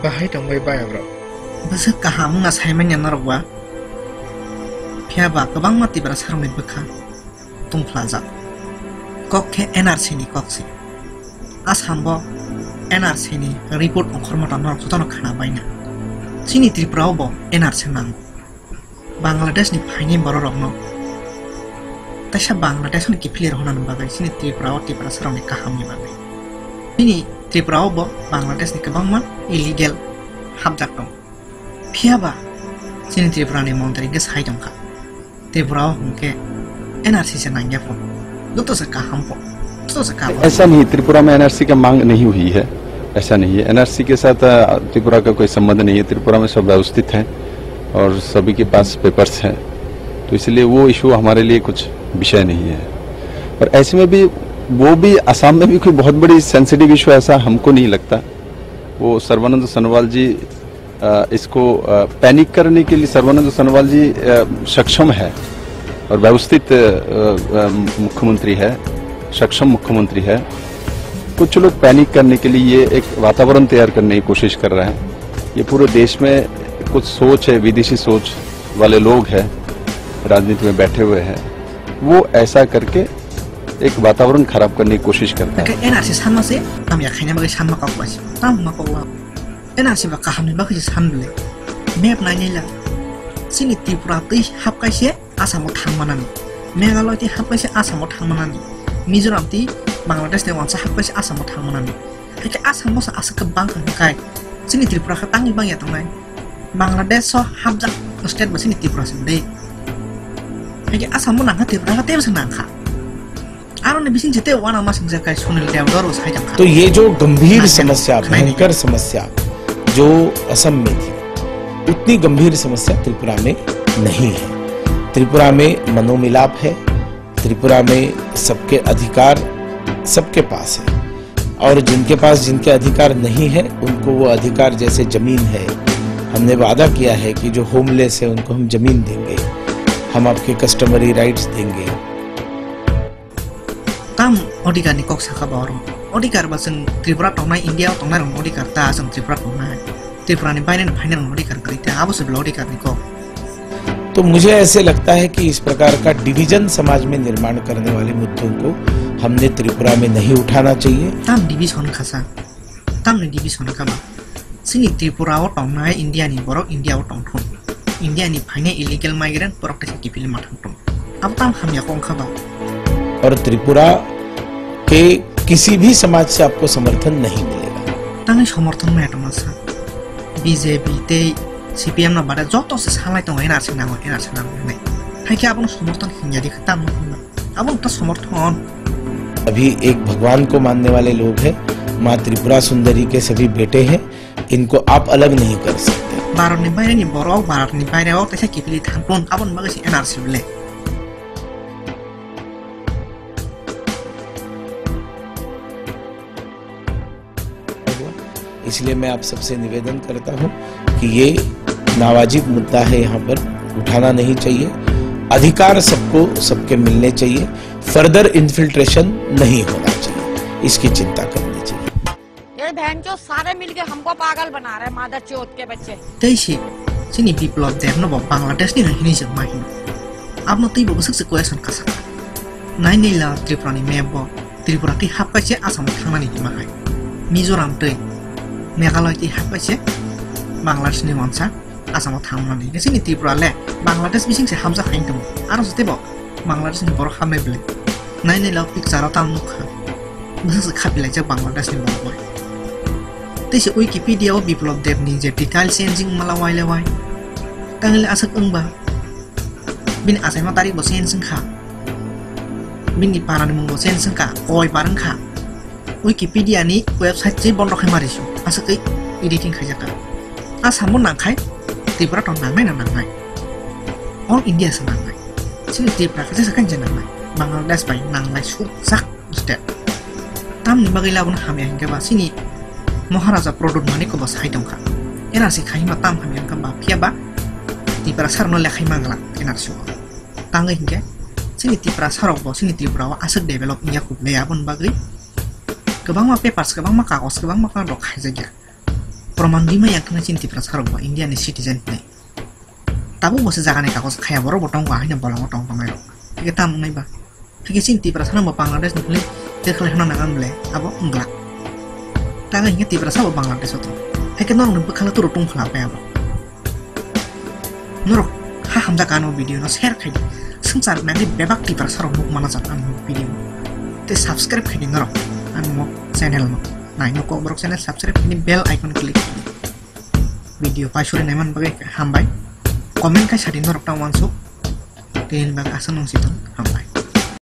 बाहाय दंबाय बायाब्रा बस कहां मुंगा सायमान यानारवा फियाबा गोबां मातिब्रा सारमनि बोखा तुंफ्लाजा कखे एनआरसी नि कक्से आसामबो एनआरसी नि रिपोर्ट अंखरमता नर खतनो खाना बायना सिनि त्रिपुरावबो एनआरसी नांगौ बांग्लादेश नि फाइनि बर रंनो तैसा बांग्लादेश नि किफ्लिर होनान बागै सिनि त्रिपुराव त्रिपुरा सारमनि काहामनि बागै सिनि त्रिपुरावबो बांग्लादेश नि गोबां मा इलिगेल हाबजाक दं फियाबा सिनि त्रिपुरानि मन्त्रि के साइ दंखा त्रिपुराव हमके एनआरसी से नांगया फो तो से काहाम फो तो से का ऐसा नहीं त्रिपुरा में एनआरसी का मांग नहीं हुई है ऐसा नहीं है एनआरसी के साथ त्रिपुरा का कोई संबंध नहीं है त्रिपुरा में सब व्यवस्थित है और सभी के पास पेपर्स हैं तो इसलिए वो इशू हमारे लिए कुछ विषय नहीं है और ऐसे में भी वो भी असम में भी कोई बहुत बड़ी सेंसिटिव इशू ऐसा हमको नहीं लगता वो सर्बानंद सोनोवाल जी इसको पैनिक करने के लिए सर्बानंद सोनोवाल जी सक्षम है और व्यवस्थित मुख्यमंत्री है सक्षम मुख्यमंत्री है कुछ लोग पैनिक करने के लिए ये एक वातावरण तैयार करने की कोशिश कर रहे हैं ये पूरे देश में कुछ सोच है विदेशी सोच वाले लोग हैं राजनीति में बैठे हुए हैं वो ऐसा करके एक वातावरण खराब करने की कोशिश करते हैं एनआरसी सानमा से हम या खाइना बगे सानमा काकवासी ताम मकोवा एनआरसी बा काहामनि बगे सानबले मेप नायनिला सिनि त्रिपुरा कै हाबकाइसे आसामाव थांमानानि मेघालय ति हाबकाइसे आसामाव थांमानानि मिजोराम ति बांग्लादेश ने वानसा हाबकाइसे आसामाव थांमानानि हायके आसामाव सा आसा गोबां खाय सिनि त्रिपुरा खा तांनि बांया थांनाय बांग्लादेश स हाबजा स्टेट बा सिनि त्रिपुरा सिन्दे हायके आसामाव नांखा त्रिपुरा खा तेबस नांखा तो ये जो गंभीर समस्या भयंकर समस्या जो असम में थी उतनी गंभीर समस्या त्रिपुरा में नहीं है त्रिपुरा में मनोमिलाप है त्रिपुरा में सबके अधिकार सबके पास है और जिनके पास जिनके अधिकार नहीं है उनको वो अधिकार जैसे जमीन है हमने वादा किया है कि जो होमलेस है उनको हम जमीन देंगे हम आपके कस्टमरी राइट्स देंगे ताम अधिकार नि कक्सा खबर अधिकार बा जों त्रिपुरा थांनाय इंडिया थांनाय रं अधिकार ता जों त्रिपुरा थांनाय त्रिपुरा नि बायने फाइनल अधिकार करिते आवश्यक अधिकार नि को तो मुझे ऐसे लगता है कि इस प्रकार का डिवीजन समाज में निर्माण करने वाले मुद्दों को हमने त्रिपुरा में नहीं उठाना चाहिए ताम डिवीजन खासा ताम नि डिवीजन खाबा सिनि त्रिपुरा ओ थांनाय इंडिया नि बरो इंडिया ओ थांथुन इंडिया नि फाइने इलीगल माइग्रेंट प्रोटेक्शन की फिल्म माथांथुन अब ताम हम या कोन खाबा और त्रिपुरा के किसी भी समाज से आपको समर्थन नहीं मिलेगा तांगे समर्थन में आटमासा बीजेपी ते सीपीएम ना बारे जो तो से सालाय तो एनआरसी नांगो ने हाय के आपन समर्थन हिंजादि खता न आपन तो समर्थन अभी एक भगवान को मानने वाले लोग हैं माँ त्रिपुरा सुंदरी के सभी बेटे हैं इनको आप अलग नहीं कर सकते भारत नि बायरे नि बरो भारत नि बायरे ओ तैसा किफिलि थांपन आपन बगसि एनआरसी बोले इसलिए मैं आप सबसे निवेदन करता हूं कि ये नावाजिब मुद्दा है यहाँ पर उठाना नहीं चाहिए अधिकार सबको सबके मिलने चाहिए फर्दर इन्फिल्ट्रेशन नहीं होना चाहिए इसकी चिंता करनी चाहिए ये बहन जो सारे मिलके हमको पागल बना रहे मादर चौथ के बच्चे तैसे सिनि बिप्लब देवनो बांग्लादेश नि हिनि जमा हिन आपनो तै बो सकसे क्वेश्चन कसा नाइ नीला त्रिपुरा नि मेब त्रिपुरा ति हाबकाइसे आसाम थांनानि हिमाहाय मिजोराम तै मेघालय ति हाबकाइसे बांग्लादेश नि वानसा आसामाव थांनानि गेसिनि त्रिपुरा ले बांग्लादेश बिसिं से हाबजा खाइन दं आरो जतेबो बांग्लादेश नि बर हाबनाय बेले नाइ नीला पिक्चाराव ताम नुखा बससे खापिलाय जे बांग्लादेश नि बर तैसे विकिपीडिया ओ बिप्लब देवनि जे डिटेल चेंजिंग मला वाइले वाइ तांगले आसक अंबा बिन आसामा तारिख बसेन संखा बिनि पारानि मुंगो सेन संखा ओय बारंखा विकिपीडिया नि वेबसाइट जे बन्द खाय मारिसु आसकै एडिटिं खायजाका आसामो नांखाय त्रिपुरा तो नांनाय ना नांनाय ऑल इंडिया से नांनाय सिनि त्रिपुरा खासे सखान जे नांनाय बांग्लादेश बाय नांनाय सुजाक स्टेट तामनि बागै लाबोनो हामिया हिंगाबा सिनि महाराजा प्रदुत मानि को बसाय दंखा एनआरसी खायमा ताम हामिया हिंगाबा फियाबा त्रिपुरा सारनो लेखाय मांगला एनआरसी तांगै हिंगे सिनि त्रिपुरा साराव सिनि त्रिपुरा आसक डेभलप निया खुबले आबन बागै गोबां मा पेपार्स गोबां मा कागज गोबां मा दं खायजाया Proman bima yang kena cinti prasarok ba India ni citizen ni. Tabu bose jagane kakos khaya boro botong ba hanya bolang botong pamai rok. Kita nai ba. Hige cinti prasarok ba Bangladesh ni terkele hana nagan ble abo englak. Tanga hingga ti prasarok Bangladesh oto. Hige nong nembe kala turu tung khala pa abo. Norok ha hamda kano video no share khai. Sungsar nagi bebak ti prasarok muk mana jat an video. Te subscribe khai norok an mo channel mo. Nah, ini kok borok channel subscribe ini bell icon klik video pasuri neman bagai hambai komen kai sadin norok tang wangsuk tin bag asan nong siton hambai